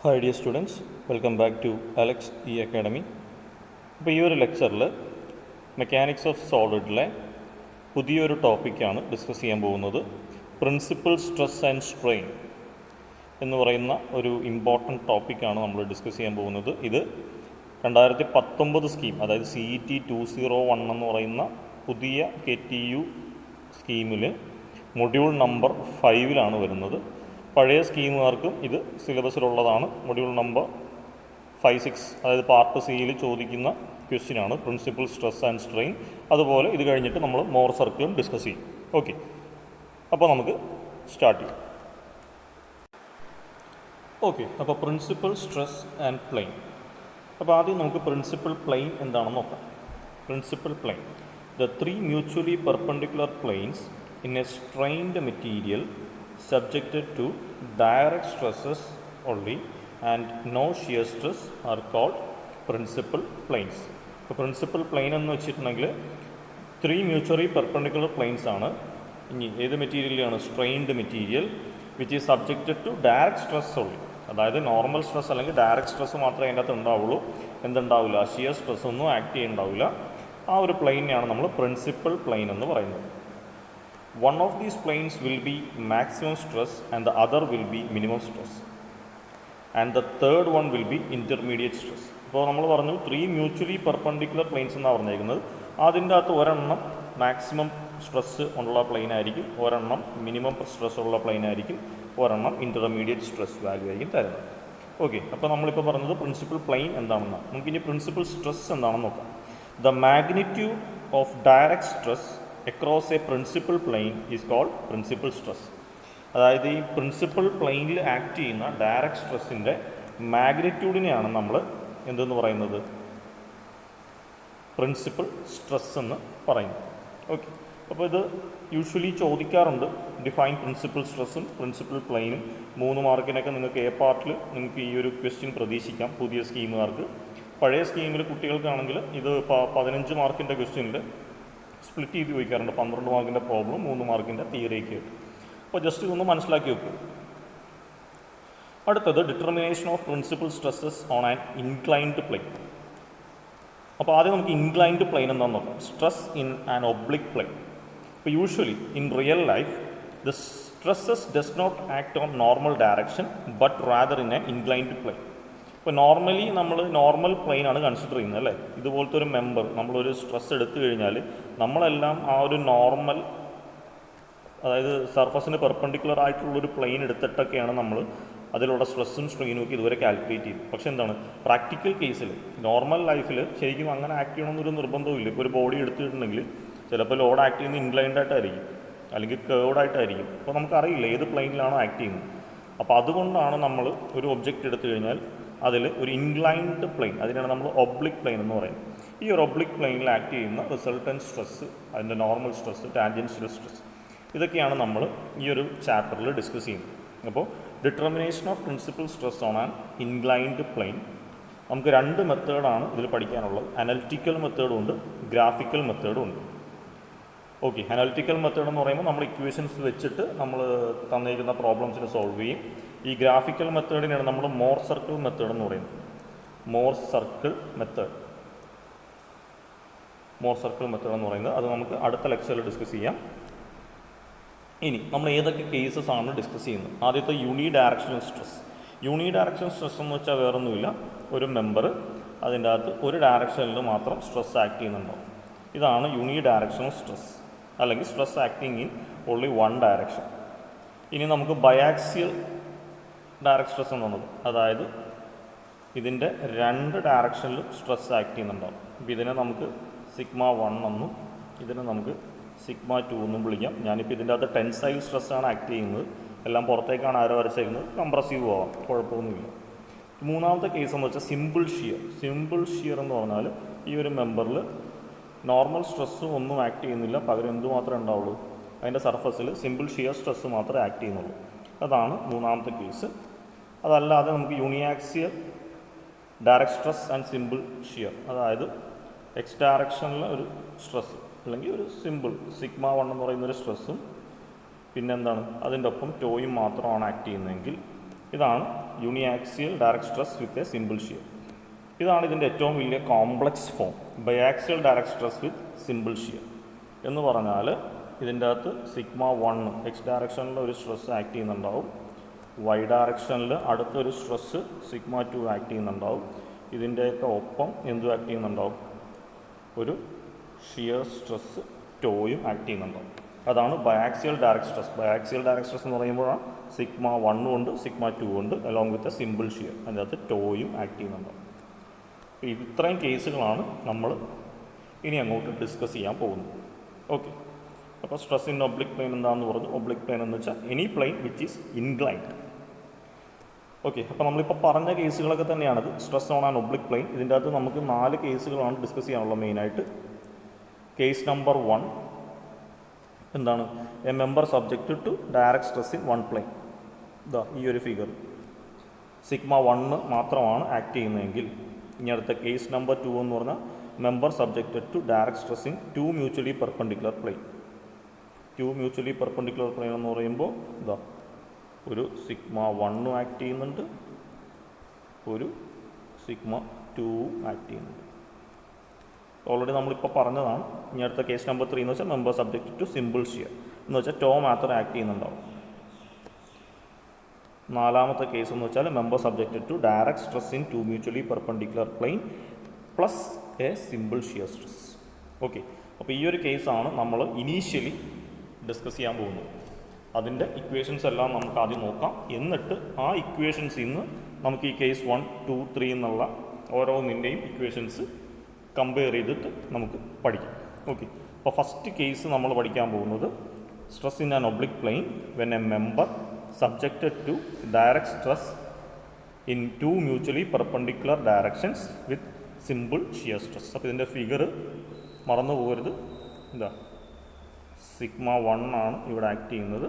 Hi dear students, welcome back to Alex E Academy. അപ്പോൾ ഈ ഒരു ലെക്ചറിൽ മെക്കാനിക്സ് ഓഫ് സോളിഡിലെ പുതിയൊരു ടോപ്പിക്കാണ് ഡിസ്കസ് ചെയ്യാൻ പോകുന്നത്. പ്രിൻസിപ്പൽ സ്ട്രെസ് ആൻഡ് സ്ട്രെയിൻ എന്ന് പറയുന്ന ഒരു ഇമ്പോർട്ടൻറ്റ് ടോപ്പിക്കാണ് നമ്മൾ ഡിസ്കസ് ചെയ്യാൻ പോകുന്നത്. ഇത് 2019 സ്കീം, അതായത് CET 201 എന്ന് പറയുന്ന പുതിയ KTU സ്കീമിൽ മൊഡ്യൂൾ നമ്പർ 5 വരുന്നത്. പഴയ സ്കീമുകാർക്കും ഇത് സിലബസിലുള്ളതാണ്. മൊഡ്യൂൾ നമ്പർ 5-6, അതായത് പാർട്ട് സിയിൽ ചോദിക്കുന്ന ക്വസ്റ്റ്യനാണ് പ്രിൻസിപ്പൽ സ്ട്രെസ് ആൻഡ് സ്ട്രെയിൻ. അതുപോലെ ഇത് കഴിഞ്ഞിട്ട് നമ്മൾ മോർ സർക്കിളും ഡിസ്കസ് ചെയ്യും. ഓക്കെ, അപ്പോൾ നമുക്ക് സ്റ്റാർട്ട് ചെയ്യാം. ഓക്കെ, അപ്പോൾ പ്രിൻസിപ്പൽ സ്ട്രെസ് ആൻഡ് പ്ലെയിൻ. അപ്പോൾ ആദ്യം നമുക്ക് പ്രിൻസിപ്പൽ പ്ലെയിൻ എന്താണെന്ന് നോക്കാം. Principal plane: the three mutually perpendicular planes in a strained material subjected to direct stresses only and no shear stress are called principal planes. ഇപ്പോൾ principal plain എന്ന് വെച്ചിട്ടുണ്ടെങ്കിൽ 3 mutually perpendicular planes ആണ്. ഇനി ഏത് മെറ്റീരിയലാണ്? Strained material which is subjected to direct stress only. അതായത് normal stress അല്ലെങ്കിൽ direct stress മാത്രമേ അതിൻ്റെ അകത്ത് ഉണ്ടാവുള്ളൂ. എന്തുണ്ടാവില്ല? ഷിയർ സ്ട്രെസ് ഒന്നും ആക്ട് ചെയ്യുന്നുണ്ടാവില്ല. ആ ഒരു പ്ലെയിനെയാണ് നമ്മൾ പ്രിൻസിപ്പൽ പ്ലെയിൻ എന്ന് പറയുന്നത്. One of these planes will be maximum stress and the other will be minimum stress, and the third one will be intermediate stress. ഇപ്പോൾ നമ്മൾ പറഞ്ഞു 3 മ്യൂച്വലി പെർപെൻഡിക്കുലർ പ്ലെയിൻസ് എന്നാണ് പറഞ്ഞിരിക്കുന്നത്. അതിൻ്റെ അകത്ത് ഒരെണ്ണം മാക്സിമം സ്ട്രെസ് ഉള്ള പ്ലെയിൻ ആയിരിക്കും, ഒരെണ്ണം മിനിമം സ്ട്രെസ് ഉള്ള പ്ലെയിൻ ആയിരിക്കും, ഒരെണ്ണം ഇൻ്റർമീഡിയറ്റ് സ്ട്രെസ് വാല്യൂ ആയിരിക്കും തരുന്നത്. ഓക്കെ, അപ്പോൾ നമ്മളിപ്പോൾ പറഞ്ഞത് പ്രിൻസിപ്പൽ പ്ലെയിൻ എന്താണെന്നാണ്. നമുക്കിനി പ്രിൻസിപ്പൽ സ്ട്രെസ് എന്താണെന്ന് നോക്കാം. The magnitude of direct stress across a principal plane is called principal stress. അതായത് ഈ പ്രിൻസിപ്പൽ പ്ലെയിനിൽ ആക്ട് ചെയ്യുന്ന ഡയറക്റ്റ് സ്ട്രെസ്സിൻ്റെ മാഗ്നിറ്റ്യൂഡിനെയാണ് നമ്മൾ എന്തെന്ന് പറയുന്നത്? പ്രിൻസിപ്പൽ സ്ട്രെസ് എന്ന് പറയുന്നത്. ഓക്കെ, അപ്പോൾ ഇത് യൂഷ്വലി ചോദിക്കാറുണ്ട്. ഡിഫൈൻ പ്രിൻസിപ്പൽ സ്ട്രെസ്സും പ്രിൻസിപ്പൽ പ്ലെയിനും 3 മാർക്കിനൊക്കെ നിങ്ങൾക്ക് A പാർട്ടിൽ നിങ്ങൾക്ക് ഈ ഒരു ക്വസ്റ്റ്യൻ പ്രതീക്ഷിക്കാം പുതിയ സ്കീമുകാർക്ക്. പഴയ സ്കീമിൽ കുട്ടികൾക്കാണെങ്കിൽ ഇത് 15 മാർക്കിൻ്റെ ക്വസ്റ്റ്യനിൽ സ്പ്ലിറ്റ് ചെയ്ത് ചോദിക്കാറുണ്ട്. 12 മാർക്കിൻ്റെ പ്രോബ്ലം, 3 മാർക്കിൻ്റെ തിയറിയൊക്കെ ആയിട്ട്. അപ്പോൾ ജസ്റ്റ് ഇതൊന്ന് മനസ്സിലാക്കി വെക്കും. അടുത്തത് determination of principal stresses on an inclined plane. അപ്പോൾ ആദ്യം നമുക്ക് ഇൻക്ലൈൻഡ് പ്ലെയിൻ എന്താണെന്ന് നോക്കാം. Stress in an oblique plane. ഇപ്പോൾ usually in real life the stresses does not act on normal direction but rather in an inclined plane. ഇപ്പോൾ normally നമ്മൾ normal പ്ലെയിനാണ് consider ചെയ്യുന്നത് അല്ലേ. ഇതുപോലത്തെ ഒരു മെമ്പർ നമ്മളൊരു സ്ട്രെസ് എടുത്തു കഴിഞ്ഞാൽ നമ്മളെല്ലാം ആ ഒരു നോർമൽ, അതായത് സർഫസിന് പെർപെൻഡിക്കുലർ ആയിട്ടുള്ളൊരു പ്ലെയിൻ എടുത്തിട്ടൊക്കെയാണ് നമ്മൾ അതിലുള്ള സ്ട്രെസ്സും സ്ട്രെയിനും ഒക്കെ ഇതുവരെ കാൽക്കുലേറ്റ് ചെയ്യും. പക്ഷേ എന്താണ് പ്രാക്ടിക്കൽ കേസിൽ, നോർമൽ ലൈഫിൽ ശരിക്കും അങ്ങനെ ആക്ട് ചെയ്യണമെന്നൊരു നിർബന്ധമില്ല. ഇപ്പോൾ ഒരു ബോഡി എടുത്തിട്ടുണ്ടെങ്കിൽ ചിലപ്പോൾ ലോഡ് ആക്ട് ചെയ്യുന്നത് ഇൻക്ലൈൻഡ് ആയിട്ടായിരിക്കും അല്ലെങ്കിൽ കേർവ്ഡ് ആയിട്ടായിരിക്കും. അപ്പോൾ നമുക്കറിയില്ല ഏത് പ്ലെയിനിലാണോ ആക്ട് ചെയ്യുന്നത്. അപ്പോൾ അതുകൊണ്ടാണ് നമ്മൾ ഒരു ഒബ്ജക്റ്റ് എടുത്തു കഴിഞ്ഞാൽ അതിൽ ഒരു ഇൻക്ലൈൻഡ് പ്ലെയിൻ, അതിനാണ് നമ്മൾ ഒബ്ലിക് പ്ലെയിൻ എന്ന് പറയുന്നത്. ഈ ഒരു ഒബ്ലിക് പ്ലെയിനിൽ ആക്ട് ചെയ്യുന്ന റിസൾട്ടൻറ്റ് സ്ട്രെസ്, അതിൻ്റെ നോർമൽ സ്ട്രെസ്, ടാൻജൻഷ്യൽ സ്ട്രെസ്, ഇതൊക്കെയാണ് നമ്മൾ ഈ ഒരു ചാപ്റ്ററിൽ ഡിസ്കസ് ചെയ്യുന്നത്. അപ്പോൾ determination of principal stress on an inclined plain നമുക്ക് 2 മെത്തേഡാണ് ഇതിൽ പഠിക്കാനുള്ളത്. അനലിറ്റിക്കൽ മെത്തേഡും ഉണ്ട്, ഗ്രാഫിക്കൽ മെത്തേഡും ഉണ്ട്. ഓക്കെ, അനലിറ്റിക്കൽ മെത്തേഡ് എന്ന് പറയുമ്പോൾ നമ്മൾ ഇക്വേഷൻസ് വെച്ചിട്ട് നമ്മൾ തന്നിരിക്കുന്ന പ്രോബ്ലംസിന് സോൾവ് ചെയ്യും. ഈ ഗ്രാഫിക്കൽ മെത്തേഡിനാണ് നമ്മൾ മോർ സർക്കിൾ മെത്തേഡ് എന്ന് പറയുന്നത്. മോർ സർക്കിൾ മെത്തേഡ് എന്ന് പറയുന്നത് അത് നമുക്ക് അടുത്ത ലെക്ചറിൽ ഡിസ്കസ് ചെയ്യാം. ഇനി നമ്മൾ ഏതൊക്കെ കേസസ് ആണ് ഡിസ്കസ് ചെയ്യുന്നത്? ആദ്യത്തെ യൂണി ഡയറക്ഷണൽ സ്ട്രെസ്. യൂണി ഡയറക്ഷണൽ സ്ട്രെസ് എന്ന് വെച്ചാൽ വേറൊന്നുമില്ല, ഒരു മെമ്പർ അതിൻ്റെ അകത്ത് ഒരു ഡയറക്ഷനിൽ മാത്രം സ്ട്രെസ് ആക്ട് ചെയ്യുന്നുണ്ടാവും. ഇതാണ് യൂണി ഡയറക്ഷണൽ സ്ട്രെസ്, അല്ലെങ്കിൽ stress acting in only 1 direction. ഇനി നമുക്ക് ബയാക്സിയൽ ഡയറക്റ്റ് സ്ട്രെസ് എന്നുള്ളത്, അതായത് ഇതിൻ്റെ 2 ഡയറക്ഷനിലും സ്ട്രെസ് ആക്ട് ചെയ്യുന്നുണ്ടാവും. അപ്പോൾ ഇതിനെ നമുക്ക് σ1 എന്നും ഇതിനെ നമുക്ക് σ2 എന്നും വിളിക്കാം. ഞാനിപ്പോൾ ഇതിൻ്റെ അകത്ത് ടെൻസൈൽ സ്ട്രെസ്സാണ് ആക്ട് ചെയ്യുന്നത്, എല്ലാം പുറത്തേക്കാണ് ആരോ വരച്ചിരിക്കുന്നത്, കംപ്രസീവ് ആവാം, കുഴപ്പമൊന്നുമില്ല. 3ാമത്തെ കേസ് എന്ന് വെച്ചാൽ സിമ്പിൾ ഷിയർ. സിമ്പിൾ ഷിയർ എന്ന് പറഞ്ഞാൽ ഈ ഒരു മെമ്പറിൽ നോർമൽ സ്ട്രെസ്സും ഒന്നും ആക്ട് ചെയ്യുന്നില്ല, പകരം എന്ത് മാത്രമേ ഉണ്ടാവുള്ളൂ? അതിൻ്റെ സർഫസിൽ സിമ്പിൾ ഷിയർ സ്ട്രെസ്സ് മാത്രമേ ആക്ട് ചെയ്യുന്നുള്ളൂ. അതാണ് 3ാമത്തെ കേസ്. അതല്ലാതെ നമുക്ക് യൂണിയാക്സിയൽ direct stress and simple shear, അതായത് എക്സ് ഡയറക്ഷനിൽ ഒരു സ്ട്രെസ് അല്ലെങ്കിൽ ഒരു സിമ്പിൾ σ1 എന്ന് പറയുന്നൊരു സ്ട്രെസ്സും പിന്നെന്താണ് അതിൻ്റെ ഒപ്പം ടോയും മാത്രമാണ് ആക്ട് ചെയ്യുന്നതെങ്കിൽ ഇതാണ് യൂണിയാക്സിയൽ direct stress with a simple shear. ഇതാണ് ഇതിൻ്റെ ഏറ്റവും വലിയ complex form, biaxial direct stress വിത്ത് സിമ്പിൾ ഷിയർ എന്ന് പറഞ്ഞാൽ ഇതിൻ്റെ അകത്ത് സിഗ്മ 1 എക്സ് ഡയറക്ഷനിൽ ഒരു സ്ട്രെസ് ആക്ട് ചെയ്യുന്നുണ്ടാവും, വൈ ഡയറക്ഷനിൽ അടുത്തൊരു സ്ട്രെസ് സിഗ്മ 2 ആക്ട് ചെയ്യുന്നുണ്ടാവും, ഇതിൻ്റെയൊക്കെ ഒപ്പം എന്തും ആക്ട് ചെയ്യുന്നുണ്ടാവും, ഒരു ഷിയർ സ്ട്രെസ് ടോയും ആക്ട് ചെയ്യുന്നുണ്ടാവും. അതാണ് biaxial direct stress. Biaxial direct stress എന്ന് പറയുമ്പോഴാണ് സിഗ്മ 1 ഉണ്ട് സിഗ്മ 2 ഉണ്ട് along with a simple shear, അതിൻ്റെ അകത്ത് ടോയും ആക്ട് ചെയ്യുന്നുണ്ടാവും. ഇത്രയും കേസുകളാണ് നമ്മൾ ഇനി അങ്ങോട്ട് ഡിസ്കസ് ചെയ്യാൻ പോകുന്നത്. ഓക്കെ, അപ്പോൾ സ്ട്രെസ് ഇൻ ഒബ്ലിക് പ്ലെയിൻ എന്താണെന്ന് പറഞ്ഞു. ഒബ്ലിക് പ്ലെയിൻ എന്ന് വെച്ചാൽ any plane which is inclined. Okay, അപ്പോൾ നമ്മളിപ്പോൾ പറഞ്ഞ കേസുകളൊക്കെ തന്നെയാണത്, stress on an oblique plane. ഇതിൻ്റെ അകത്ത് നമുക്ക് 4 കേസുകളാണ് ഡിസ്കസ് ചെയ്യാനുള്ളത് മെയിനായിട്ട്. കേസ് നമ്പർ 1 എന്താണ്? A member subject to direct stress in one plane. ഇതാ ഈ ഒരു ഫിഗർ, സിഗ്മ 1 മാത്രമാണ് ആക്ട് ചെയ്യുന്നതെങ്കിൽ. ഇനി അടുത്ത കേസ് നമ്പർ 2 എന്ന് പറഞ്ഞാൽ member subjected to direct stress in 2 mutually perpendicular plane. 2 mutually perpendicular plane എന്ന് പറയുമ്പോൾ ഇതാ ഒരു സിഗ്മ 1 ആക്ട് ചെയ്യുന്നുണ്ട്, ഒരു സിഗ്മ 2 ആക്ട് ചെയ്യുന്നുണ്ട്. ഓൾറെഡി നമ്മളിപ്പോൾ പറഞ്ഞതാണ്. ഇനി അടുത്ത കേസ് നമ്പർ 3 എന്ന് വെച്ചാൽ member subject to simple shear എന്ന് വെച്ചാൽ ടോ മാത്രം ആക്ട് ചെയ്യുന്നുണ്ടാവും. 4ാമത്തെ കേസ് എന്ന് വെച്ചാൽ member subjected to direct stress in 2 mutually perpendicular plane plus a simple shear stress. Okay, അപ്പോൾ ഈ ഒരു കേസാണ് നമ്മൾ ഇനീഷ്യലി ഡിസ്കസ് ചെയ്യാൻ പോകുന്നത്. അതിൻ്റെ ഇക്വേഷൻസ് എല്ലാം നമുക്ക് ആദ്യം നോക്കാം. എന്നിട്ട് ആ ഇക്വേഷൻസിൽ നിന്ന് നമുക്ക് ഈ കേസ് 1, 2, 3 എന്നുള്ള ഓരോന്നിൻ്റെയും ഇക്വേഷൻസ് കമ്പയർ ചെയ്തിട്ട് നമുക്ക് പഠിക്കാം. ഓക്കെ, അപ്പോൾ ഫസ്റ്റ് കേസ് നമ്മൾ പഠിക്കാൻ പോകുന്നത് stress in an oblique plane when a member subjected to direct stress in 2 mutually perpendicular directions with simple shear stress. അപ്പോൾ ഇതിൻ്റെ ഫിഗർ മറന്നു പോകരുത്. എന്താ, സിഗ്മ 1 ആണ് ഇവിടെ ആക്ട് ചെയ്യുന്നത്,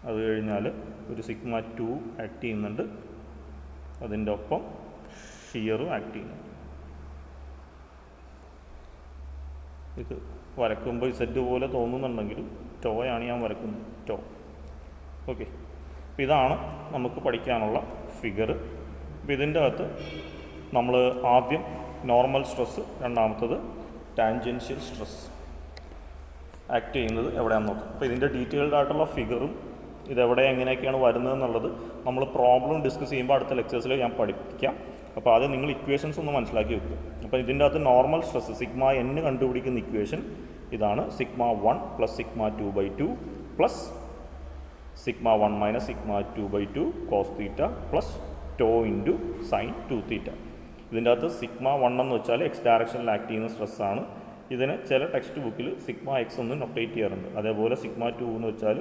അത് കഴിഞ്ഞാൽ ഒരു സിഗ്മ 2 ആക്ട് ചെയ്യുന്നുണ്ട്, അതിൻ്റെ ഒപ്പം ഷിയറും ആക്ട് ചെയ്യുന്നുണ്ട്. ഇത് വരക്കുമ്പോൾ സെറ്റ് പോലെ തോന്നുന്നുണ്ടെങ്കിലും ടോയാണ് ഞാൻ വരക്കുന്നത്, ടോ. ഓക്കെ, അപ്പോൾ ഇതാണ് നമുക്ക് പഠിക്കാനുള്ള ഫിഗർ. അപ്പോൾ ഇതിൻ്റെ അകത്ത് നമ്മൾ ആദ്യം നോർമൽ സ്ട്രെസ്, രണ്ടാമത്തത് ടാൻജൻഷ്യൽ സ്ട്രെസ് ആക്ട് ചെയ്യുന്നത് എവിടെയാണെന്ന് നോക്കാം. അപ്പോൾ ഇതിൻ്റെ ഡീറ്റെയിൽഡ് ആയിട്ടുള്ള ഫിഗറും ഇതെവിടെ എങ്ങനെയൊക്കെയാണ് വരുന്നതെന്നുള്ളത് നമ്മൾ പ്രോബ്ലം ഡിസ്കസ് ചെയ്യുമ്പോൾ അടുത്ത ലെക്ചേഴ്സിൽ ഞാൻ പഠിപ്പിക്കാം. അപ്പോൾ അത് നിങ്ങൾ ഇക്വേഷൻസ് ഒന്ന് മനസ്സിലാക്കി വെക്കുക. അപ്പോൾ ഇതിൻ്റെ അകത്ത് നോർമൽ സ്ട്രെസ് സിഗ്മ n കണ്ടുപിടിക്കുന്ന ഇക്വേഷൻ ഇതാണ്. Sigma 1 plus sigma 2/2 plus sigma 1 minus sigma 2/2 cos theta plus tau into sine 2 theta. ഇതിൻ്റെ അകത്ത് സിഗ്മ 1 എന്ന് വെച്ചാൽ എക്സ് ഡയറക്ഷനിൽ ആക്ട് ചെയ്യുന്ന സ്ട്രെസ്സാണ്. ഇതിന് ചില ടെക്സ്റ്റ് ബുക്കിൽ സിഗ്മ എക്സ് എന്ന് നൊട്ടേറ്റ് ചെയ്യാറുണ്ട്. അതേപോലെ സിഗ്മ 2 എന്ന് വെച്ചാൽ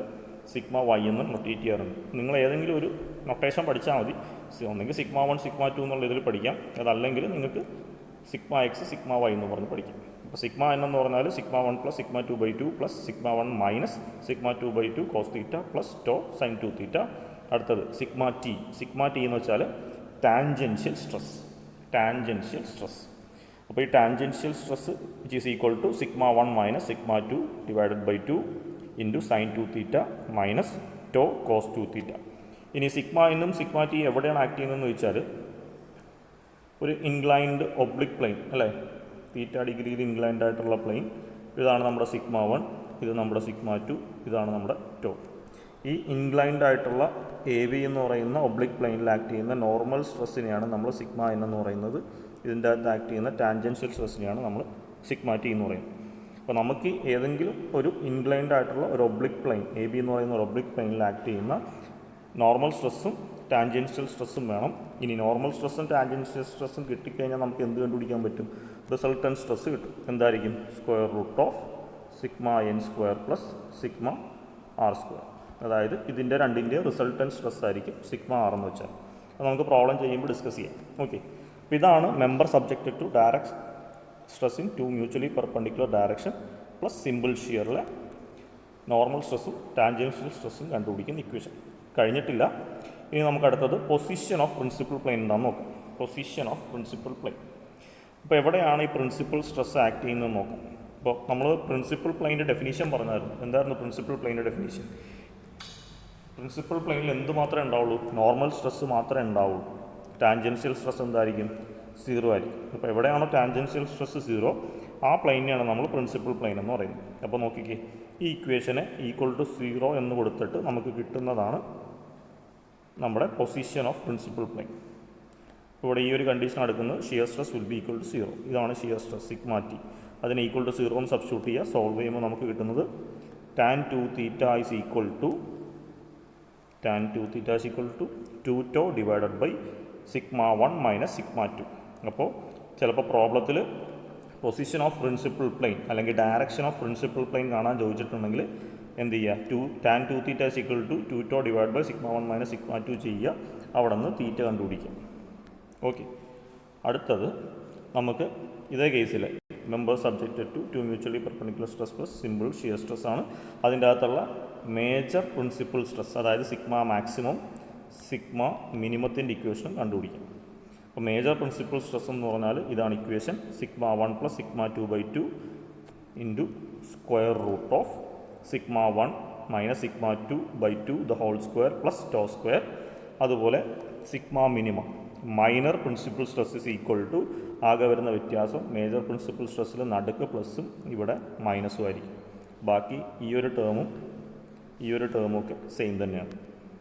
സിഗ്മ വൈ എന്ന് നൊട്ടേറ്റ് ചെയ്യാറുണ്ട്. നിങ്ങൾ ഏതെങ്കിലും ഒരു നൊട്ടേഷൻ പഠിച്ചാൽ മതി. ഒന്നെങ്കിൽ സിഗ്മ 1 സിഗ്മ 2 എന്നുള്ള ഇതിൽ പഠിക്കാം, അതല്ലെങ്കിൽ നിങ്ങൾക്ക് സിഗ്മ എക്സ് സിഗ്മ വൈ എന്ന് പറഞ്ഞ് പഠിക്കാം. അപ്പോൾ സിഗ്മ n എന്ന് പറഞ്ഞാൽ sigma 1 plus sigma 2/2 plus sigma 1 minus sigma 2/2 cos theta plus tau sine 2 theta. അടുത്തത് സിഗ്മ ടി. സിഗ്മ ടി എന്ന് വെച്ചാൽ ടാൻജൻഷ്യൽ സ്ട്രെസ്. Tangential stress. അപ്പോൾ ഈ tangential stress which is equal to sigma 1 minus sigma 2 divided by 2 into sine 2 theta minus tau cos 2 theta. ഇനി sigma എന്നും sigma T എവിടെയാണ് act ചെയ്യുന്നതെന്ന് ചോദിച്ചാൽ ഒരു ഇൻക്ലൈൻഡ് ഒബ്ലിക് പ്ലെയിൻ അല്ലേ, തീറ്റ ഡിഗ്രിയിൽ ഇൻക്ലൈൻഡ് ആയിട്ടുള്ള പ്ലെയിൻ. ഇതാണ് നമ്മുടെ സിഗ്മ 1, ഇത് നമ്മുടെ സിഗ്മ 2, ഇതാണ് നമ്മുടെ ടോ. ഈ ഇൻക്ലൈൻഡ് ആയിട്ടുള്ള എ ബി എന്ന് പറയുന്ന ഒബ്ലിക് പ്ലെയിനിൽ ആക്ട് ചെയ്യുന്ന നോർമൽ സ്ട്രെസ്സിനെയാണ് നമ്മൾ സിഗ്മ n എന്ന് പറയുന്നത്. ഇതിൻ്റെ അകത്ത് ആക്ട് ചെയ്യുന്ന ടാൻജൻഷ്യൽ സ്ട്രെസ്സിനെയാണ് നമ്മൾ സിഗ്മ ടി എന്ന് പറയുന്നത്. അപ്പോൾ നമുക്ക് ഏതെങ്കിലും ഒരു ഇൻക്ലൈൻഡ് ആയിട്ടുള്ള ഒരു ഒബ്ലിക് പ്ലെയിൻ എ ബി എന്ന് പറയുന്ന ഒരു ഒബ്ലിക് പ്ലെയിനിൽ ആക്ട് ചെയ്യുന്ന നോർമൽ സ്ട്രെസ്സും ടാൻജൻഷ്യൽ സ്ട്രെസ്സും വേണം. ഇനി നോർമൽ സ്ട്രെസ്സും ടാൻജൻഷ്യൽ സ്ട്രെസ്സും കിട്ടിക്കഴിഞ്ഞാൽ നമുക്ക് എന്ത് കണ്ടുപിടിക്കാൻ പറ്റും? റിസൾട്ടൻറ്റ് സ്ട്രെസ് കിട്ടും. എന്തായിരിക്കും? Square root of sigma n square plus sigma r square. അതായത് ഇതിൻ്റെ രണ്ടിൻ്റെയും റിസൾട്ടൻറ്റ് സ്ട്രെസ് ആയിരിക്കും സിഗ്മ r എന്ന് വെച്ചാൽ. അത് നമുക്ക് പ്രോബ്ലം ചെയ്യുമ്പോൾ ഡിസ്കസ് ചെയ്യാം. ഓക്കെ, അപ്പോൾ ഇതാണ് member subjected to direct stress in 2 mutually perpendicular direction plus simple ഷിയറിലെ നോർമൽ സ്ട്രെസ്സും ടാൻജൻഷ്യൽ സ്ട്രെസ്സും കണ്ടുപിടിക്കുന്ന ഇക്വേഷൻ. കഴിഞ്ഞിട്ടില്ല. ഇനി നമുക്ക് അടുത്തത് പൊസിഷൻ ഓഫ് പ്രിൻസിപ്പൽ പ്ലെയിൻ എന്താണെന്ന് നോക്കാം. Position of principal plain. അപ്പോൾ എവിടെയാണ് ഈ പ്രിൻസിപ്പൽ സ്ട്രെസ് ആക്ട് ചെയ്യുന്നത് നോക്കാം. അപ്പോൾ നമ്മൾ പ്രിൻസിപ്പൽ പ്ലെയിൻ്റെ ഡെഫിനീഷൻ പറഞ്ഞായിരുന്നു. എന്തായിരുന്നു പ്രിൻസിപ്പൽ പ്ലെയിൻ്റെ ഡെഫിനീഷൻ? പ്രിൻസിപ്പൽ പ്ലെയിനിൽ എന്ത് മാത്രമേ ഉണ്ടാവുള്ളൂ? നോർമൽ സ്ട്രെസ് മാത്രമേ ഉണ്ടാവുള്ളൂ. ടാൻജൻഷ്യൽ സ്ട്രെസ് എന്തായിരിക്കും? 0 ആയിരിക്കും. അപ്പോൾ എവിടെയാണോ ടാൻജൻഷ്യൽ സ്ട്രെസ് 0 ആ പ്ലെയിനെയാണ് നമ്മൾ പ്രിൻസിപ്പൽ പ്ലെയിൻ എന്ന് പറയുന്നത്. അപ്പോൾ നോക്കിക്കേ, ഈ ഇക്വേഷനെ ഈക്വൽ ടു 0 എന്ന് കൊടുത്തിട്ട് നമുക്ക് കിട്ടുന്നതാണ് നമ്മുടെ പൊസിഷൻ ഓഫ് പ്രിൻസിപ്പൽ പ്ലെയിൻ. ഇവിടെ ഈ ഒരു കണ്ടീഷൻ എടുക്കുന്നത് shear stress will be equal to 0. ഇതാണ് ഷിയർ സ്ട്രെസ് സിഗ്മ ടി. അതിന് ഈക്വൽ ടു 0 എന്ന് സബ്സ്റ്റിറ്റ്യൂട്ട് ചെയ്യുക. സോൾവ് ചെയ്യുമ്പോൾ നമുക്ക് കിട്ടുന്നത് tan 2 theta is equal to 2 tau divided by sigma 1 minus sigma 2. അപ്പോൾ ചിലപ്പോൾ പ്രോബ്ലത്തിൽ പൊസിഷൻ ഓഫ് പ്രിൻസിപ്പൽ പ്ലെയിൻ അല്ലെങ്കിൽ ഡയറക്ഷൻ ഓഫ് പ്രിൻസിപ്പൽ പ്ലെയിൻ കാണാൻ ചോദിച്ചിട്ടുണ്ടെങ്കിൽ എന്ത് ചെയ്യുക? tan 2 theta is equal to 2 tau divide by sigma 1 minus sigma 2 ചെയ്യുക. അവിടെ നിന്ന് തീറ്റ കണ്ടുപിടിക്കുക. ഓക്കെ, അടുത്തത് നമുക്ക് ഇതേ കേസിൽ member subjected to mutually perpendicular stress plus simple shear stress ആണ്. അതിൻ്റെ അകത്തുള്ള മേജർ പ്രിൻസിപ്പൽ സ്ട്രെസ്, അതായത് സിഗ്മ മാക്സിമം സിഗ്മ മിനിമത്തിൻ്റെ ഇക്വേഷനും കണ്ടുപിടിക്കും. അപ്പോൾ മേജർ പ്രിൻസിപ്പൽ സ്ട്രെസ് എന്ന് പറഞ്ഞാൽ ഇതാണ് equation. Sigma 1 plus sigma 2/2 into square root of sigma 1 minus sigma 2/2 the whole square plus tau square. അതുപോലെ sigma minimum minor principal stress is equal to, ആകെ വരുന്ന വ്യത്യാസം മേജർ പ്രിൻസിപ്പൽ സ്ട്രെസ്സിൽ നടുക്ക് പ്ലസും ഇവിടെ മൈനസും ആയിരിക്കും. ബാക്കി ഈ ഒരു ടേമും ഒക്കെ സെയിം തന്നെയാണ്.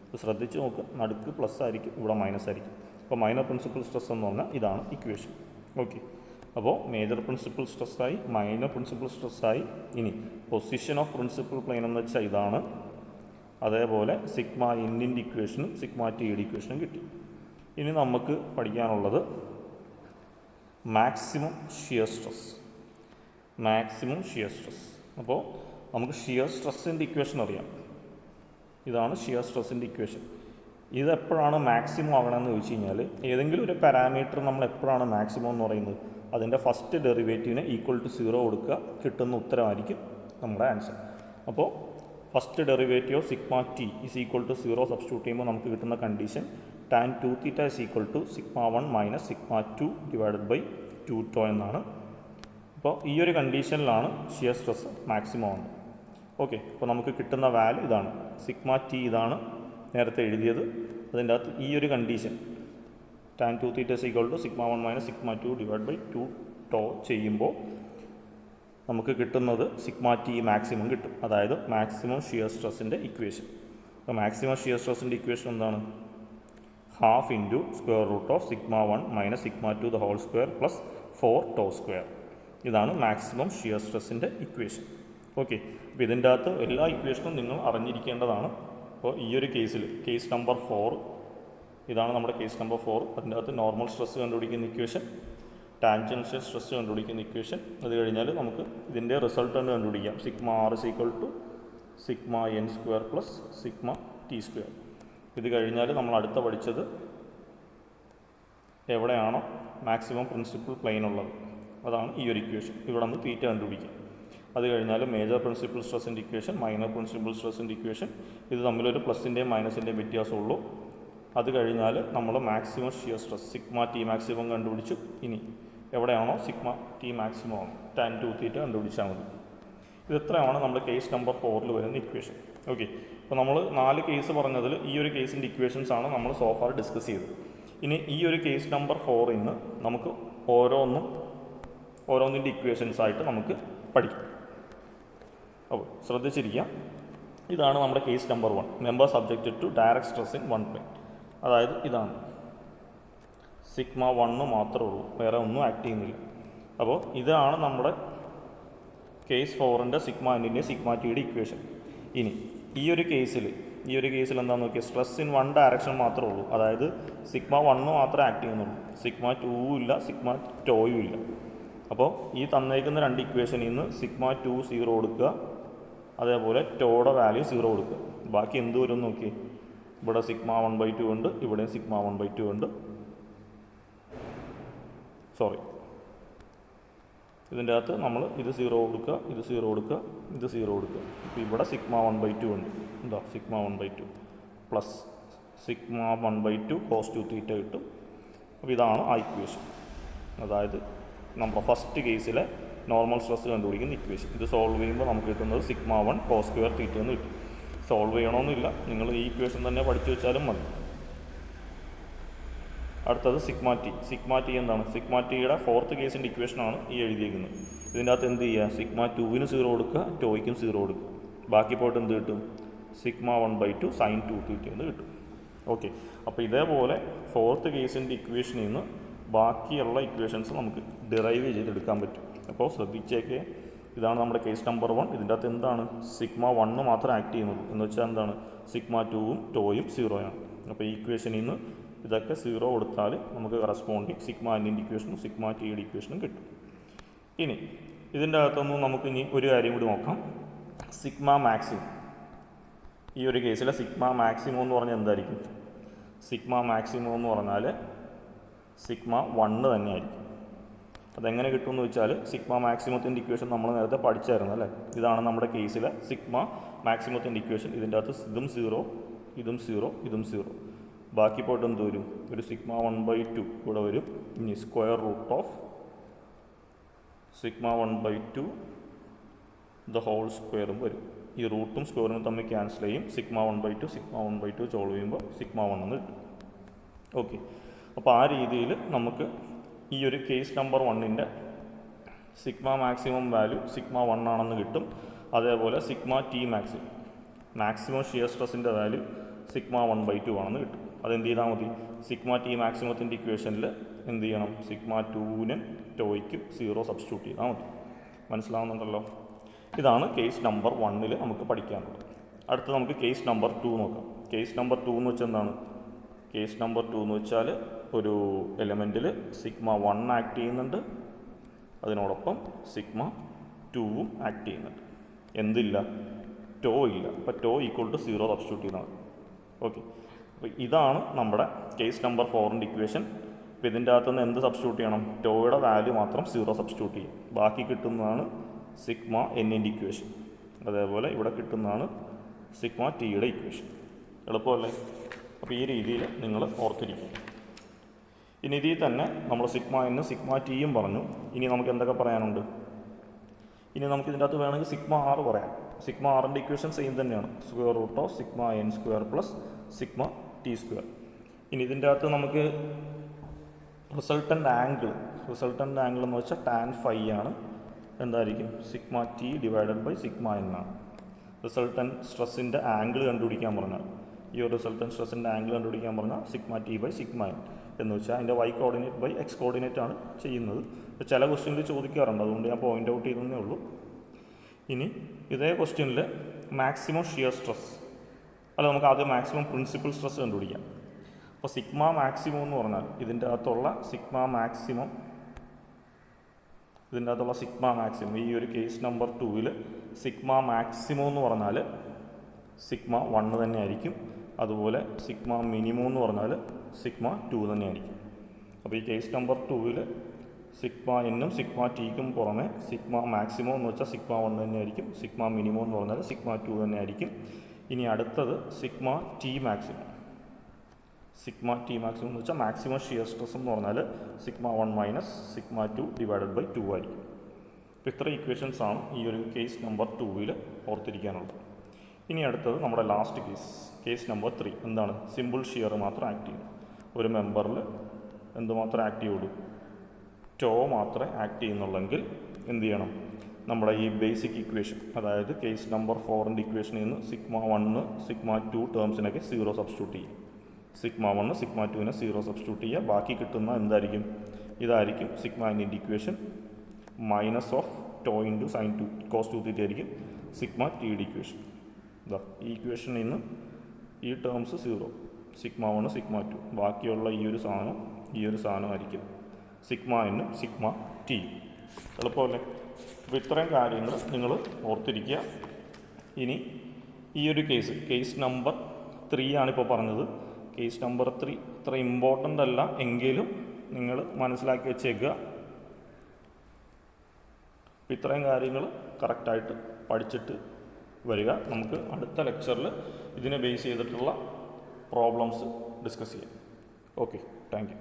അപ്പോൾ ശ്രദ്ധിച്ച് നോക്കുക, നടുക്ക് പ്ലസ് ആയിരിക്കും, ഇവിടെ മൈനസ് ആയിരിക്കും. അപ്പോൾ മൈനർ പ്രിൻസിപ്പൽ സ്ട്രെസ് എന്ന് പറഞ്ഞാൽ ഇതാണ് ഇക്വേഷൻ. ഓക്കെ, അപ്പോൾ മേജർ പ്രിൻസിപ്പൽ സ്ട്രെസ്സായി, മൈനർ പ്രിൻസിപ്പൽ സ്ട്രെസ്സായി. ഇനി പൊസിഷൻ ഓഫ് പ്രിൻസിപ്പൽ പ്ലെയിൻ എന്ന് വെച്ചാൽ ഇതാണ്. അതേപോലെ സിഗ്മ എന്നിൻ്റെ ഇക്വേഷനും സിഗ്മ ടിയുടെ ഇക്വേഷനും കിട്ടി. ഇനി നമുക്ക് പഠിക്കാനുള്ളത് മാക്സിമം ഷിയർ സ്ട്രെസ്. അപ്പോൾ നമുക്ക് ഷിയർ സ്ട്രെസ്സിൻ്റെ ഇക്വേഷൻ അറിയാം. ഇതാണ് ഷിയർ സ്ട്രെസ്സിൻ്റെ ഇക്വേഷൻ. ഇതെപ്പോഴാണ് മാക്സിമം ആകണമെന്ന് ചോദിച്ചു കഴിഞ്ഞാൽ, ഏതെങ്കിലും ഒരു പാരാമീറ്റർ നമ്മൾ എപ്പോഴാണ് മാക്സിമം എന്ന് പറയുന്നത്, അതിൻ്റെ ഫസ്റ്റ് ഡെറിവേറ്റീവിന് ഈക്വൽ ടു 0 കൊടുക്കുക, കിട്ടുന്ന ഉത്തരമായിരിക്കും നമ്മുടെ ആൻസർ. അപ്പോൾ first derivative of sigma T is equal to 0 substitute ചെയ്യുമ്പോൾ നമുക്ക് കിട്ടുന്ന condition tan 2 theta is equal to sigma 1 minus sigma 2 divided by 2 tau എന്നാണ്. അപ്പോൾ ഈ ഒരു കണ്ടീഷനിലാണ് ഷിയർ സ്ട്രെസ് മാക്സിമം ആണ്. ഓക്കെ, അപ്പോൾ നമുക്ക് കിട്ടുന്ന വാല്യൂ ഇതാണ്. സിഗ്മ ടി ഇതാണ് നേരത്തെ എഴുതിയത്. അതിൻ്റെ അകത്ത് ഈ ഒരു condition tan 2 theta is equal to sigma 1 minus sigma 2 divided by 2 tau ചെയ്യുമ്പോൾ നമുക്ക് കിട്ടുന്നത് സിഗ്മ ടി മാക്സിമം കിട്ടും. അതായത് മാക്സിമം ഷിയർ സ്ട്രെസ്സിൻ്റെ ഇക്വേഷൻ. അപ്പോൾ മാക്സിമം ഷിയർ സ്ട്രെസ്സിൻ്റെ ഇക്വേഷൻ എന്താണ്? Half into square root of sigma 1 minus sigma 2 the whole square plus 4 tau square. ഇതാണ് മാക്സിമം ഷിയർ സ്ട്രെസ്സിൻ്റെ ഇക്വേഷൻ. ഓക്കെ, അപ്പോൾ ഇതിൻ്റെ അകത്ത് എല്ലാ ഇക്വേഷനും നിങ്ങൾ അറിഞ്ഞിരിക്കേണ്ടതാണ്. അപ്പോൾ ഈ ഒരു കേസിൽ കേസ് നമ്പർ 4 ഇതാണ് നമ്മുടെ കേസ് നമ്പർ 4. അതിൻ്റെ അകത്ത് നോർമൽ സ്ട്രെസ് കണ്ടുപിടിക്കുന്ന ഇക്വേഷൻ, ടാൻജൻഷ്യൽ സ്ട്രെസ് കണ്ടുപിടിക്കുന്ന ഇക്വേഷൻ, അത് കഴിഞ്ഞാൽ നമുക്ക് ഇതിൻ്റെ റിസൾട്ട് തന്നെ കണ്ടുപിടിക്കാം. Sigma R is equal to sigma N square plus sigma T square. ഇത് കഴിഞ്ഞാൽ നമ്മൾ അടുത്ത പഠിച്ചത് എവിടെയാണോ മാക്സിമം പ്രിൻസിപ്പൽ പ്ലെയിൻ ഉള്ളത് അതാണ് ഈ ഒരു ഇക്വേഷൻ. ഇവിടെ നിന്ന് തീറ്റ കണ്ടുപിടിക്കാം. അത് കഴിഞ്ഞാൽ മേജർ പ്രിൻസിപ്പൽ സ്ട്രെസ്സിൻ്റെ ഇക്വേഷൻ, മൈനർ പ്രിൻസിപ്പൽ സ്ട്രെസ്സിൻ്റെ ഇക്വേഷൻ, ഇത് തമ്മിലൊരു പ്ലസിൻ്റെയും മൈനസിൻ്റെയും വ്യത്യാസമുള്ളൂ. അത് കഴിഞ്ഞാൽ നമ്മൾ maximum shear stress sigma T maximum കണ്ടുപിടിച്ചു. ഇനി എവിടെയാണോ സിഗ്മ ടി മാക്സിമം ആണ് tan 2 theta കണ്ടുപിടിച്ചാൽ മതി. ഇതെത്രയാണ് നമ്മുടെ കേസ് നമ്പർ 4 വരുന്ന ഇക്വേഷൻ. ഓക്കെ, അപ്പോൾ നമ്മൾ 4 കേസ് പറഞ്ഞതിൽ ഈ ഒരു കേസിൻ്റെ ഇക്വേഷൻസ് ആണ് നമ്മൾ സോഫാർ ഡിസ്കസ് ചെയ്തത്. ഇനി ഈ ഒരു കേസ് നമ്പർ 4 ഇന്ന് നമുക്ക് ഓരോന്നിൻ്റെ ഇക്വേഷൻസ് ആയിട്ട് നമുക്ക് പഠിക്കാം. അപ്പോൾ ശ്രദ്ധിച്ചിരിക്കാം. ഇതാണ് നമ്മുടെ case number 1, member subjected to direct stress in 1 plane. അതായത് ഇതാണ് സിഗ്മ 1 മാത്രമേ ഉള്ളൂ, വേറെ ഒന്നും ആക്ട് ചെയ്യുന്നില്ല. അപ്പോൾ ഇതാണ് നമ്മുടെ കേസ് 4ൻ്റെ സിഗ്മ എന്നിൻ്റെ സിഗ്മ ടിയുടെ ഇക്വേഷൻ. ഇനി ഈ ഒരു കേസിൽ എന്താണെന്ന് നോക്കിയാൽ സ്ട്രെസ് ഇൻ 1 ഡയറക്ഷൻ മാത്രമേ ഉള്ളൂ. അതായത് സിഗ്മ 1 മാത്രമേ ആക്ട് ചെയ്യുന്നുള്ളൂ, സിഗ്മ 2 ഇല്ല, സിഗ്മ ടോയും ഇല്ല. അപ്പോൾ ഈ തന്നേക്കുന്ന 2 ഇക്വേഷനിൽ നിന്ന് സിഗ്മ 2 0 കൊടുക്കുക, അതേപോലെ ടോയുടെ വാല്യൂ 0 കൊടുക്കുക. ബാക്കി എന്ത് വരും നോക്കി, ഇവിടെ സിഗ്മ 1/2 ഉണ്ട്, ഇവിടെയും സിഗ്മ 1/2 ഉണ്ട്. ഇതിൻ്റെ അകത്ത് നമ്മൾ ഇത് 0 കൊടുക്കുക, ഇത് 0 കൊടുക്കുക, ഇത് 0 കൊടുക്കുക. ഇപ്പോൾ ഇവിടെ സിഗ്മ 1/2 ഉണ്ട്. എന്താ സിഗ്മ 1/2 പ്ലസ് സിഗ്മ 1/2 cos 2 θ കിട്ടും. അപ്പോൾ ഇതാണ് ആ ഇക്വേഷൻ. അതായത് നമ്മുടെ ഫസ്റ്റ് കേസിലെ നോർമൽ സ്ട്രെസ് കണ്ടുപിടിക്കുന്ന ഇക്വേഷൻ. ഇത് സോൾവ് ചെയ്യുമ്പോൾ നമുക്ക് കിട്ടുന്നത് സിഗ്മ 1 cos² θ എന്ന് കിട്ടും. സോൾവ് ചെയ്യണമെന്നില്ല, നിങ്ങൾ ഈ ഇക്വേഷൻ തന്നെ പഠിച്ചു വെച്ചാലും മതി. അടുത്തത് സിഗ്മ ടി എന്താണ്? സിഗ്മ ടിയുടെ ഫോർത്ത് കേസിൻ്റെ ഇക്വേഷനാണ് ഈ എഴുതിയിരിക്കുന്നത്. ഇതിൻ്റെ അകത്ത് എന്ത് ചെയ്യുക? സിഗ്മ 2-ന് 0 കൊടുക്കുക, ടോയ്ക്കും 0 കൊടുക്കുക. ബാക്കി പോയിട്ട് എന്ത് കിട്ടും? സിഗ്മ 1/2 സൈൻ 2θ എന്ന് കിട്ടും. ഓക്കെ, അപ്പോൾ ഇതേപോലെ ഫോർത്ത് കേസിൻ്റെ ഇക്വേഷനിൽ നിന്ന് ബാക്കിയുള്ള ഇക്വേഷൻസ് നമുക്ക് ഡിറൈവ് ചെയ്തെടുക്കാൻ പറ്റും. അപ്പോൾ ശ്രദ്ധിച്ചേക്കെ, ഇതാണ് നമ്മുടെ കേസ് നമ്പർ 1. ഇതിൻ്റെ അകത്ത് എന്താണ്? സിഗ്മ 1 മാത്രം ആക്ട് ചെയ്യുന്നത് എന്ന് വെച്ചാൽ എന്താണ്? സിഗ്മ 2-ഉം ടോയും 0ആണ്. അപ്പോൾ ഈ ഇക്വേഷനിൽ നിന്ന് ഇതൊക്കെ 0 കൊടുത്താൽ നമുക്ക് കറസ്പോണ്ടിങ് സിഗ്മ എന്നിൻ്റെ ഇക്വേഷനും സിഗ്മ ടിയുടെ ഇക്വേഷനും കിട്ടും. ഇനി ഇതിൻ്റെ അകത്തൊന്നും നമുക്ക് ഇനി ഒരു കാര്യം കൂടി നോക്കാം. Sigma maximum. ഈ ഒരു കേസിലെ സിഗ്മ മാക്സിമം എന്ന് പറഞ്ഞാൽ എന്തായിരിക്കും? സിഗ്മ മാക്സിമം എന്ന് പറഞ്ഞാൽ സിഗ്മ 1 തന്നെയായിരിക്കും. അതെങ്ങനെ കിട്ടുമെന്ന് വെച്ചാൽ സിഗ്മ മാക്സിമത്തിൻ്റെ ഇക്വേഷൻ നമ്മൾ നേരത്തെ പഠിച്ചായിരുന്നു അല്ലേ? ഇതാണ് നമ്മുടെ കേസിലെ സിഗ്മ മാക്സിമത്തിൻ്റെ ഇക്വേഷൻ. ഇതിൻ്റെ അകത്ത് ഇതും 0, ഇതും 0, ഇതും 0. ബാക്കി പോയിട്ട് എന്ത് വരും? ഒരു സിഗ്മ 1/2 ഇവിടെ വരും. ഇനി square root of sigma 1/2 the whole സ്ക്വയറും വരും. ഈ റൂട്ടും സ്ക്വയറും തമ്മിൽ ക്യാൻസൽ ചെയ്യും. സിഗ്മ 1/2 സോൾവ് ചെയ്യുമ്പോൾ സിഗ്മ 1 എന്ന് കിട്ടും. ഓക്കെ, അപ്പോൾ ആ രീതിയിൽ നമുക്ക് ഈ ഒരു കേസ് നമ്പർ 1ൻ്റെ സിഗ്മ മാക്സിമം വാല്യൂ സിഗ്മ 1 ആണെന്ന് കിട്ടും. അതേപോലെ സിഗ്മ ടി മാക്സിമം ഷിയർ സ്ട്രെസ്സിൻ്റെ വാല്യൂ സിഗ്മ 1/2 ആണെന്ന് കിട്ടും. അതെന്ത് ചെയ്താൽ മതി? സിഗ്മ ടി മാക്സിമത്തിൻ്റെ ഇക്വേഷനിൽ എന്ത് ചെയ്യണം? സിഗ്മ 2-നും ടോയ്ക്കും 0 സബ്സ്റ്റിറ്റ്യൂട്ട് ചെയ്താൽ മതി. മനസ്സിലാവുന്നുണ്ടല്ലോ? ഇതാണ് കേസ് നമ്പർ 1ൽ നമുക്ക് പഠിക്കാനുള്ളത്. അടുത്ത് നമുക്ക് കേസ് നമ്പർ 2 നോക്കാം. കേസ് നമ്പർ 2 എന്ന് വെച്ചാൽ എന്താണ്? കേസ് നമ്പർ 2 എന്ന് വെച്ചാൽ ഒരു എലമെൻറ്റിൽ സിഗ്മ 1 ആക്ട് ചെയ്യുന്നുണ്ട്, അതിനോടൊപ്പം സിഗ്മ 2-ഉം ആക്ട് ചെയ്യുന്നുണ്ട്. എന്തില്ല? ടോ ഇല്ല. അപ്പോൾ ടോ ഈക്വൽ ടു 0 സബ്സ്റ്റിറ്റ്യൂട്ട് ചെയ്താൽ മതി. ഓക്കെ, അപ്പോൾ ഇതാണ് നമ്മുടെ കേസ് നമ്പർ 4ൻ്റെ ഇക്വേഷൻ. അപ്പോൾ ഇതിൻ്റെ അകത്തുനിന്ന് എന്ത് സബ്സ്റ്റിറ്റ്യൂട്ട് ചെയ്യണം? ടോയുടെ വാല്യൂ മാത്രം 0 സബ്സ്റ്റിറ്റ്യൂട്ട് ചെയ്യും. ബാക്കി കിട്ടുന്നതാണ് സിഗ്മ എന്നിൻ്റെ ഇക്വേഷൻ. അതേപോലെ ഇവിടെ കിട്ടുന്നതാണ് സിഗ്മ ടിയുടെ ഇക്വേഷൻ. എളുപ്പമല്ലേ? അപ്പോൾ ഈ രീതിയിൽ നിങ്ങൾ ഓർത്തിരിക്കും. ഇനി ഇതിൽ തന്നെ നമ്മൾ സിഗ്മ എന്നും സിഗ്മ ടിയും പറഞ്ഞു. ഇനി നമുക്ക് എന്തൊക്കെ പറയാനുണ്ട്? ഇനി നമുക്ക് ഇതിൻ്റെ അകത്ത് വേണമെങ്കിൽ സിഗ്മ ആർ പറയാം. സിഗ്മ ആറിൻ്റെ ഇക്വേഷൻ സെയിം തന്നെയാണ്. Square root of sigma N square plus sigma T square. ഇനി ഇതിൻ്റെ അകത്ത് നമുക്ക് റിസൾട്ടൻ്റ് ആംഗിൾ എന്ന് വെച്ചാൽ ടാൻ ഫൈ ആണ്. എന്തായിരിക്കും? Sigma T divided by sigma N ആണ്. റിസൾട്ടൻ്റ് സ്ട്രെസ്സിൻ്റെ ആംഗിൾ കണ്ടുപിടിക്കാൻ പറഞ്ഞാൽ, ഈ ഒരു റിസൾട്ടൻ്റ് സ്ട്രെസ്സിൻ്റെ ആംഗിൾ കണ്ടുപിടിക്കാൻ പറഞ്ഞാൽ sigma T by sigma N എന്ന് വെച്ചാൽ അതിൻ്റെ Y coordinate by X coordinate ആണ് ചെയ്യുന്നത്. ചില ക്വസ്റ്റ്യനിൽ ചോദിക്കാറുണ്ട്, അതുകൊണ്ട് ഞാൻ പോയിൻ്റ് ഔട്ട് ചെയ്തേ ഉള്ളൂ. ഇനി ഇതേ ക്വസ്റ്റ്യനിൽ മാക്സിമം ഷിയർ സ്ട്രെസ്, അല്ല നമുക്ക് ആദ്യം മാക്സിമം പ്രിൻസിപ്പൽ സ്ട്രെസ് കണ്ടുപിടിക്കാം. അപ്പോൾ സിഗ്മ മാക്സിമം എന്ന് പറഞ്ഞാൽ ഇതിൻ്റെ അകത്തുള്ള സിഗ്മ മാക്സിമം ഈ ഒരു കേസ് നമ്പർ 2ൽ സിഗ്മ മാക്സിമം എന്ന് പറഞ്ഞാൽ സിഗ്മ 1 തന്നെ ആയിരിക്കും. അതുപോലെ സിഗ്മ മിനിമം എന്ന് പറഞ്ഞാൽ സിഗ്മ 2 തന്നെയായിരിക്കും. അപ്പോൾ ഈ കേസ് നമ്പർ 2ൽ സിഗ്മ എന്നും സിഗ്മ ടിക്കും പുറമെ സിഗ്മ മാക്സിമം എന്ന് വെച്ചാൽ സിഗ്മ 1 തന്നെയായിരിക്കും. സിഗ്മ മിനിമം എന്ന് പറഞ്ഞാൽ സിഗ്മ 2 തന്നെയായിരിക്കും. ഇനി അടുത്തത് സിഗ്മ ടി മാക്സിമം എന്ന് വെച്ചാൽ മാക്സിമം ഷിയർ സ്ട്രെസ് എന്ന് പറഞ്ഞാൽ sigma 1 minus sigma 2 divided by 2 ആയിരിക്കും. അപ്പോൾ ഇത്ര ഇക്വേഷൻസാണ് ഈ ഒരു കേസ് നമ്പർ 2ൽ ഓർത്തിരിക്കാനുള്ളത്. ഇനി അടുത്തത് നമ്മുടെ ലാസ്റ്റ് കേസ് നമ്പർ 3. എന്താണ്? സിമ്പിൾ ഷിയർ മാത്രം ആക്ട് ചെയ്യുന്നു. ഒരു മെമ്പറിൽ എന്തുമാത്രം ആക്ട് ചെയ്യുള്ളൂ? ടോ മാത്രമേ ആക്ട് ചെയ്യുന്നുള്ളെങ്കിൽ എന്ത് ചെയ്യണം? നമ്മുടെ ഈ ബേസിക് ഇക്വേഷൻ, അതായത് കേസ് നമ്പർ 4ൻ്റെ ഇക്വേഷനിൽ നിന്ന് സിഗ്മ 1 സിഗ്മ 2 ടേംസിനൊക്കെ 0 സബ്സ്റ്റിറ്റ്യൂട്ട് ചെയ്യും. സിഗ്മ 1 സിഗ്മ 2നെ 0 സബ്സ്റ്റിറ്റ്യൂട്ട് ചെയ്യുക. ബാക്കി കിട്ടുന്ന എന്തായിരിക്കും? ഇതായിരിക്കും സിഗ്മ എന്നിൻ്റെ equation. Minus of tau into sine 2 cos 2θ ആയിരിക്കും സിഗ്മ ടിയുടെ ഇക്വേഷൻ. ഇതാ ഈ ഇക്വേഷനിൽ നിന്ന് ഈ ടേംസ് 0, സിഗ്മ 1 സിഗ്മ 2, ബാക്കിയുള്ള ഈ ഒരു സാധനമായിരിക്കും സിഗ്മ എന്നും സിഗ്മ ടി. എളുപ്പമല്ലേ? അപ്പോൾ ഇത്രയും കാര്യങ്ങൾ നിങ്ങൾ ഓർത്തിരിക്കുക. ഇനി ഈ ഒരു കേസ് നമ്പർ 3 ആണിപ്പോൾ പറഞ്ഞത്. കേസ് നമ്പർ 3 ഇത്ര ഇമ്പോർട്ടൻ്റ് അല്ല എങ്കിലും നിങ്ങൾ മനസ്സിലാക്കി വെച്ചേക്കുക. അപ്പോൾ ഇത്രയും കാര്യങ്ങൾ കറക്റ്റായിട്ട് പഠിച്ചിട്ട് വരിക. നമുക്ക് അടുത്ത ലെക്ചറിൽ ഇതിനെ ബേസ് ചെയ്തിട്ടുള്ള പ്രോബ്ലംസ് ഡിസ്കസ് ചെയ്യാം. Okay, thank you.